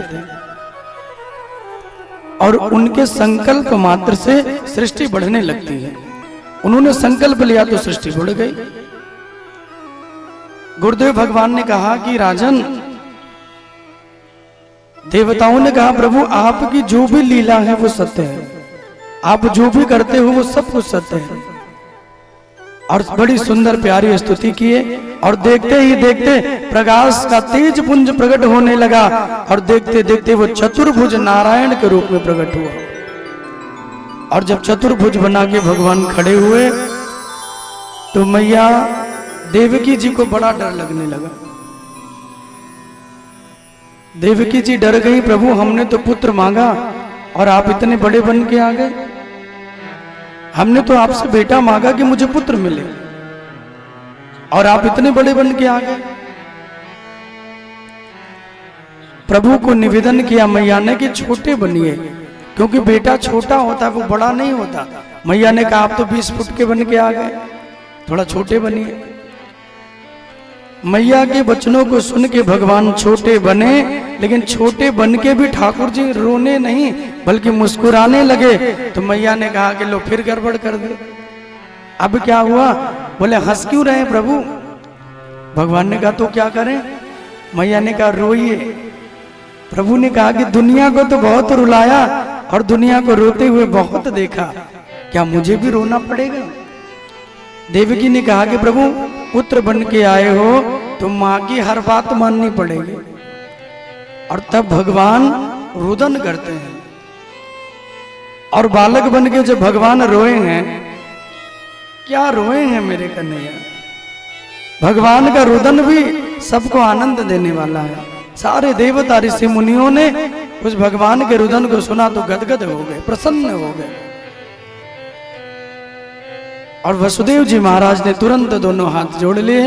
थे और उनके संकल्प मात्र से सृष्टि बढ़ने लगती है। उन्होंने संकल्प लिया तो सृष्टि बढ़ गई। गुरुदेव भगवान ने कहा कि राजन, देवताओं ने कहा प्रभु आपकी जो भी लीला है वो सत्य है, आप जो भी करते हो वो सब कुछ सत्य है। और बड़ी सुंदर प्यारी स्तुति किए और देखते ही देखते प्रकाश का तेज पुंज प्रकट होने लगा और देखते देखते वो चतुर्भुज नारायण के रूप में प्रकट हुआ। और जब चतुर्भुज बना के भगवान खड़े हुए तो मैया देवकी जी को बड़ा डर लगने लगा। देवकी जी डर गई, प्रभु हमने तो पुत्र मांगा और आप इतने बड़े बन के आ गए। हमने तो आपसे बेटा मांगा कि मुझे पुत्र मिले और आप इतने बड़े बन के आ गए। प्रभु को निवेदन किया मैया ने कि छोटे बनिए, क्योंकि बेटा छोटा होता है वो बड़ा नहीं होता। मैया ने कहा आप तो 20 फुट के बन के आ गए, थोड़ा छोटे बनिए। मैया के वचनों को सुन के भगवान छोटे बने, लेकिन छोटे बन के भी ठाकुर जी रोने नहीं बल्कि मुस्कुराने लगे। तो मैया ने कहा कि लो फिर गड़बड़ कर दे। अब क्या हुआ? बोले हंस क्यों रहे प्रभु? भगवान ने कहा तो क्या करें? मैया ने कहा रोइए। प्रभु ने कहा कि दुनिया को तो बहुत रुलाया और दुनिया को रोते हुए बहुत देखा, क्या मुझे भी रोना पड़ेगा? देवकी ने कहा कि प्रभु पुत्र बन के आए हो तो माँ की हर बात माननी पड़ेगी। और तब भगवान रुदन करते हैं और बालक बन के जब भगवान रोए हैं, क्या रोए हैं मेरे कन्हैया। भगवान का रुदन भी सबको आनंद देने वाला है। सारे देवता ऋषि मुनियों ने उस भगवान के रुदन को सुना तो गदगद हो गए, प्रसन्न हो गए। और वसुदेव जी महाराज ने तुरंत दोनों हाथ जोड़ लिए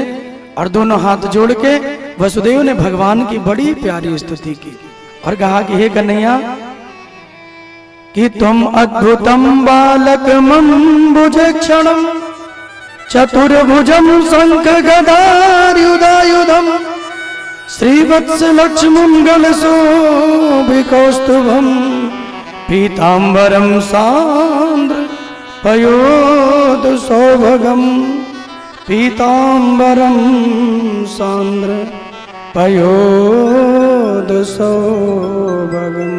और दोनों हाथ जोड़ के वसुदेव ने भगवान की बड़ी प्यारी स्तुति की और कहा कि हे कन्हैया कि तुम अद्भुतम बालकमंबुजक्षणम चतुर्भुजम शंख गदायुधायुधम श्रीवत्स लक्ष्मंगल शोभिकौस्तुभम पीतांबरम सांद्र पयोद सौभगम पीतांबरम सांद्र पयोद सौभगम।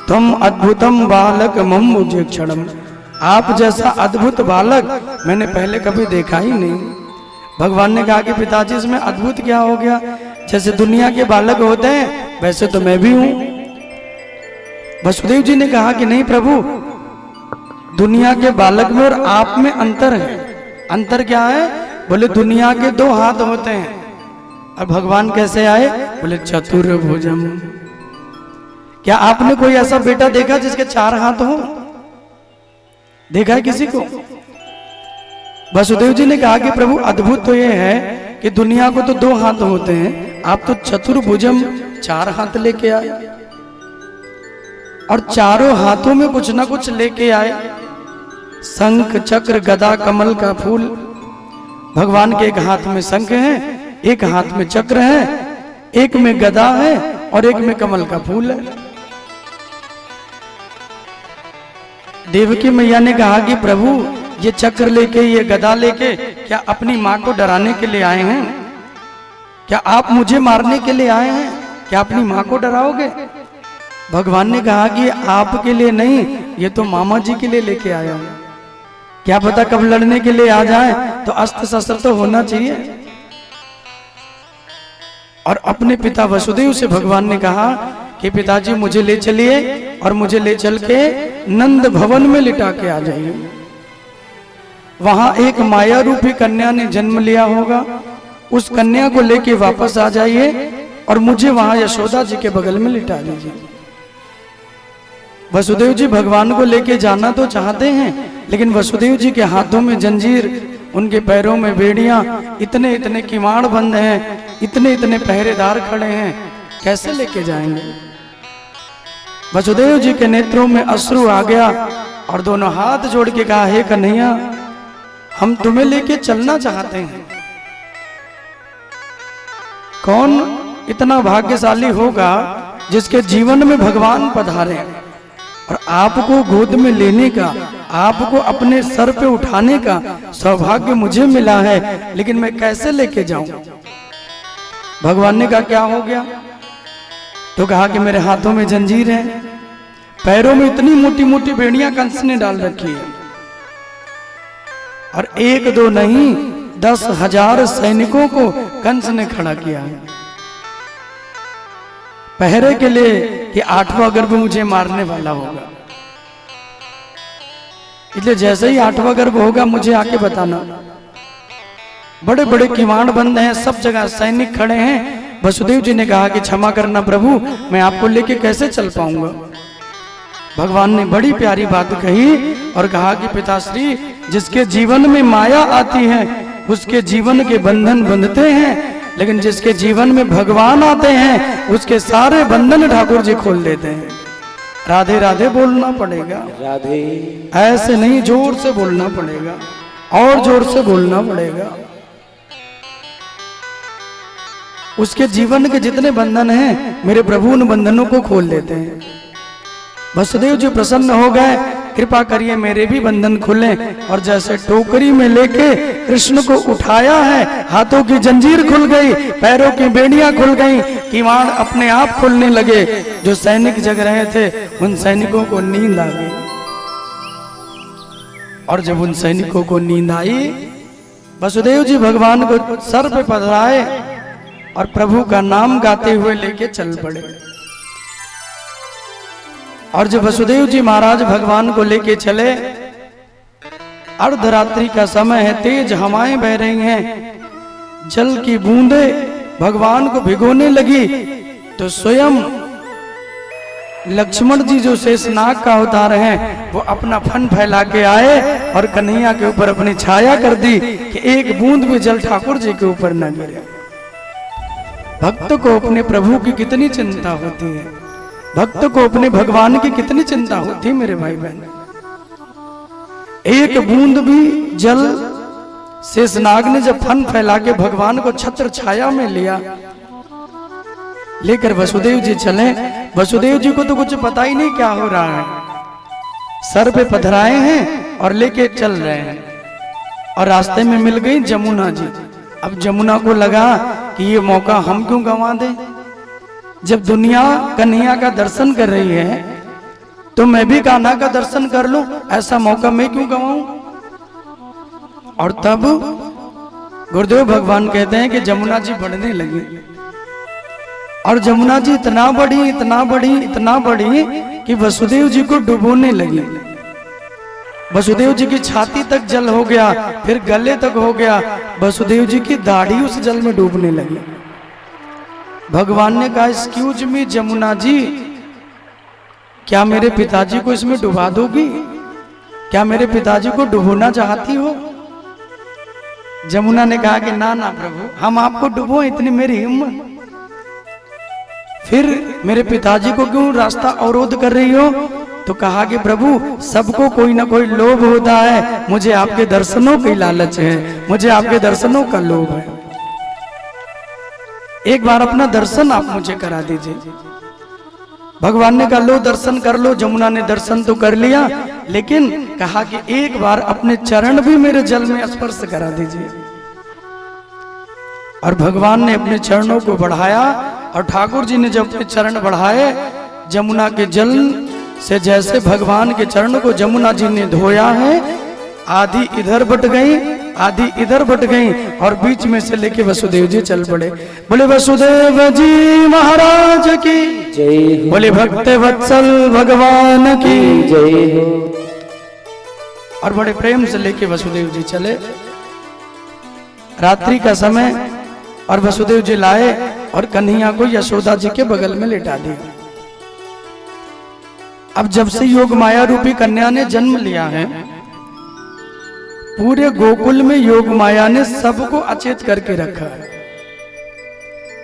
तुम अद्भुतम बालक मम्बुजक्षणम, आप जैसा अद्भुत बालक मैंने पहले कभी देखा ही नहीं। भगवान ने कहा कि पिताजी इसमें अद्भुत क्या हो गया? जैसे दुनिया के बालक होते हैं वैसे तो मैं भी हूं। वसुदेव जी ने कहा कि नहीं प्रभु, दुनिया के बालक में और आप में अंतर है। अंतर क्या है? बोले दुनिया के 2 हाथ होते हैं और भगवान कैसे आए? बोले चतुर्भुजम। क्या आपने कोई ऐसा बेटा देखा जिसके 4 हाथ हो? देखा है किसी को? वसुदेव जी ने कहा कि प्रभु अद्भुत तो ये है कि दुनिया को तो 2 हाथ होते हैं, आप तो चतुर्भुजम 4 हाथ लेके आए और चारों हाथों में कुछ ना कुछ लेके आए। शंख चक्र गदा कमल का फूल। भगवान के एक हाथ में शंख है, एक हाथ में चक्र है, एक में गदा है और एक में कमल का फूल है। देवकी मैया ने कहा कि प्रभु ये चक्र लेके ये गदा लेके क्या अपनी माँ को डराने के लिए आए हैं? क्या आप मुझे मारने के लिए आए हैं? क्या अपनी माँ को डराओगे? भगवान ने कहा कि आपके लिए नहीं, ये तो मामा जी के लिए लेके आया हूं। क्या पता कब लड़ने के लिए आ जाए, तो अस्त्र शस्त्र तो होना चाहिए। और अपने पिता वसुदेव से भगवान ने कहा कि पिताजी मुझे ले चलिए और मुझे ले चल के नंद भवन में लिटा के आ जाइए। वहां एक माया रूपी कन्या ने जन्म लिया होगा, उस कन्या को लेके वापस आ जाइए और मुझे वहां यशोदा जी के बगल में लिटा दीजिए। वसुदेव जी भगवान को लेके जाना तो चाहते हैं, लेकिन वसुदेव जी के हाथों में जंजीर, उनके पैरों में बेड़ियां, इतने इतने किवाड़ बंद हैं, इतने इतने पहरेदार खड़े हैं, कैसे लेके जाएंगे? वसुदेव जी के नेत्रों में अश्रु आ गया और दोनों हाथ जोड़ के कहा हे कन्हैया हम तुम्हें लेके चलना चाहते हैं। कौन इतना भाग्यशाली होगा जिसके जीवन में भगवान पधारे और आपको गोद में लेने का, आपको अपने सर पे उठाने का सौभाग्य मुझे मिला है, लेकिन मैं कैसे लेके जाऊं? भगवान ने कहा क्या हो गया? तो कहा कि मेरे हाथों में जंजीर है, पैरों में इतनी मोटी मोटी बेड़ियां कंस ने डाल रखी है, और एक दो नहीं 10,000 सैनिकों को कंस ने खड़ा किया है पहरे के लिए कि 8वां गर्भ मुझे मारने वाला होगा। इसलिए जैसे ही 8वां गर्भ होगा मुझे आके बताना। बड़े बड़े किवाड़ बंद हैं, सब जगह सैनिक खड़े हैं। वसुदेव जी ने कहा कि क्षमा करना प्रभु, मैं आपको लेके कैसे चल पाऊंगा? भगवान ने बड़ी प्यारी बात कही और कहा कि पिताश्री, जिसके जीवन में माया आती है उसके जीवन के बंधन बंधते हैं, लेकिन जिसके जीवन में भगवान आते हैं उसके सारे बंधन ठाकुर जी खोल देते हैं। राधे राधे बोलना पड़ेगा, राधे ऐसे नहीं, जोर से बोलना पड़ेगा और जोर से बोलना पड़ेगा। उसके जीवन के जितने बंधन हैं मेरे प्रभु उन बंधनों को खोल देते हैं। वसुदेव जी प्रसन्न हो गए, कृपा करिए मेरे भी बंधन खुले। और जैसे टोकरी में लेके कृष्ण को उठाया है, हाथों की जंजीर खुल गई, पैरों की बेड़ियां खुल गई, किवाड़ अपने आप खुलने लगे। जो सैनिक जग रहे थे उन सैनिकों को नींद आ गई, और जब उन सैनिकों को नींद आई, वसुदेव जी भगवान को सर पे पधराए और प्रभु का नाम गाते हुए लेके चल पड़े। और जब वसुदेव जी महाराज भगवान को लेके चले, अर्धरात्रि का समय है, तेज हवाएं बह रही हैं, जल की बूंदे भगवान को भिगोने लगी, तो स्वयं लक्ष्मण जी जो शेषनाग का अवतार हैं वो अपना फन फैला के आए और कन्हैया के ऊपर अपनी छाया कर दी कि एक बूंद भी जल ठाकुर जी के ऊपर न गिरे। भक्त को अपने प्रभु की कितनी चिंता होती है, भक्त को अपने भगवान की कितनी चिंता होती है मेरे भाई बहन। एक बूंद भी जल शेषनाग ने जब फन फैला के भगवान को छत्र छाया में लिया, लेकर वसुदेव जी चले। वसुदेव जी को तो कुछ पता ही नहीं क्या हो रहा है, सर पे पधराए हैं और लेके चल रहे हैं। और रास्ते में मिल गई जमुना जी। अब जमुना को लगा कि ये मौका हम क्यों गंवा दें, जब दुनिया कन्हैया का दर्शन कर रही है तो मैं भी कान्हा का दर्शन कर लूं, ऐसा मौका मैं क्यों गंवाऊं। और तब गुरुदेव भगवान कहते हैं कि जमुना जी बढ़ने लगी, और जमुना जी इतना बड़ी इतना बड़ी इतना बड़ी कि वसुदेव जी को डुबोने लगी। वसुदेव जी की छाती तक जल हो गया, फिर गले तक हो गया, वसुदेव जी की दाढ़ी उस जल में डूबने लगी। भगवान ने कहा, एक्सक्यूज मी जमुना जी, क्या मेरे पिताजी को इसमें डुबा दोगी? क्या मेरे पिताजी को डुबोना चाहती हो? जमुना ने कहा कि ना ना प्रभु, हम आपको डुबो, इतनी मेरी हिम्मत। फिर मेरे पिताजी को क्यों रास्ता अवरोध कर रही हो? तो कहा कि प्रभु, सबको कोई ना कोई लोभ होता है, मुझे आपके दर्शनों की लालच है, मुझे आपके दर्शनों का लोभ है। एक बार अपना दर्शन आप मुझे करा दीजिए। भगवान ने कहा लो दर्शन कर लो। जमुना ने दर्शन तो कर लिया, लेकिन कहा कि एक बार अपने चरण भी मेरे जल में स्पर्श करा दीजिए। और भगवान ने अपने चरणों को बढ़ाया, और ठाकुर जी ने जब अपने चरण बढ़ाए, जमुना के जल से जैसे भगवान के चरण को जमुना जी ने धोया है, आधी इधर बट गई, आधी इधर बट गई, और बीच में से लेके वसुदेव जी चल पड़े। बोले वसुदेव जी महाराज की जय, बोले भक्त वत्सल भगवान की जय। और बड़े प्रेम से लेके वसुदेव जी चले। रात्रि का समय, और वसुदेव जी लाए और कन्हैया को यशोदा जी के बगल में लेटा दिया। अब जब से योग माया रूपी कन्या ने जन्म लिया है, पूरे गोकुल में योग माया ने सबको अचेत करके रखा है।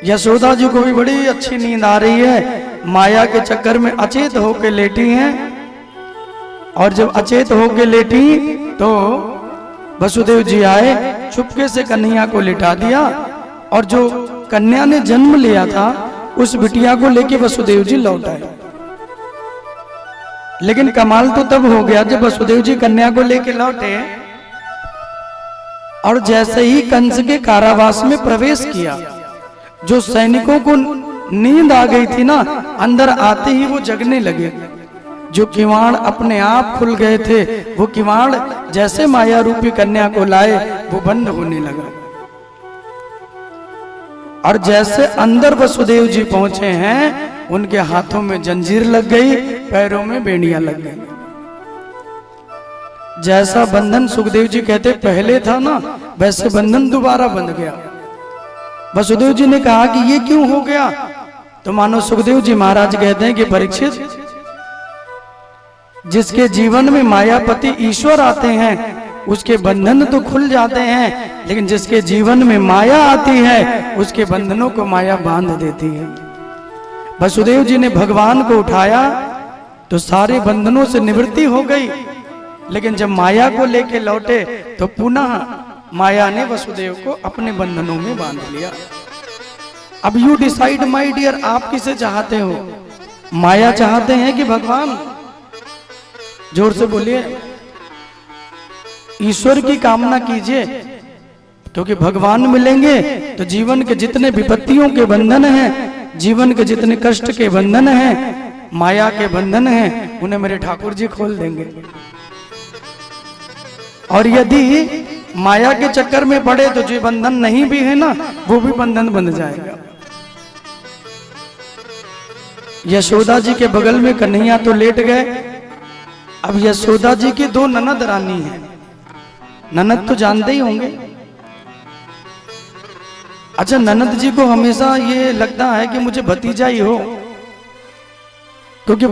यशोदा जी को भी बड़ी अच्छी नींद आ रही है, माया के चक्कर में अचेत होके लेटी हैं। और जब अचेत होके लेटी तो वसुदेव जी आए, चुपके से कन्हैया को लिटा दिया, और जो कन्या ने जन्म लिया था उस बिटिया को लेके वसुदेव जी लौट आए। लेकिन कमाल तो तब हो गया जब वसुदेव जी कन्या को लेके लौटे और जैसे ही कंस के कारावास में प्रवेश किया, जो सैनिकों को नींद आ गई थी ना, अंदर आते ही वो जगने लगे। जो किवाड़ अपने आप खुल गए थे, वो किवाड़ जैसे माया रूपी कन्या को लाए वो बंद होने लगा। और जैसे अंदर वसुदेव जी पहुंचे हैं, उनके हाथों में जंजीर लग गई, पैरों में बेड़ियां लग गई। जैसा बंधन सुखदेव जी कहते पहले था ना, वैसे बंधन दोबारा बंध गया। वसुदेव जी ने कहा कि ये क्यों हो गया? तो मानो सुखदेव जी महाराज कहते हैं कि परीक्षित, जिसके जीवन में मायापति ईश्वर आते हैं उसके बंधन तो खुल जाते हैं, लेकिन जिसके जीवन में माया आती है उसके बंधनों को माया बांध देती है। वसुदेव जी ने भगवान को उठाया तो सारे बंधनों से निवृत्ति हो गई, लेकिन जब माया को लेके लौटे तो पुनः माया ने वसुदेव को अपने बंधनों में बांध लिया। अब यू डिसाइड माय डियर, आप किसे चाहते हो? माया चाहते हैं कि भगवान? जोर से बोलिए। ईश्वर की कामना कीजिए, क्योंकि भगवान मिलेंगे तो जीवन के जितने विपत्तियों के बंधन हैं, जीवन के जितने कष्ट के बंधन हैं, माया के बंधन हैं, उन्हें मेरे ठाकुर जी खोल देंगे। और यदि माया के चक्कर में पड़े तो जो बंधन नहीं भी है ना, वो भी बंधन बंध जाएगा। यशोदा जी के बगल में कन्हैया तो लेट गए। अब यशोदा जी की दो ननद रानी हैं, ननद तो जानते ही होंगे। अच्छा, ननद जी को हमेशा ये लगता है कि मुझे भतीजा ही हो, क्योंकि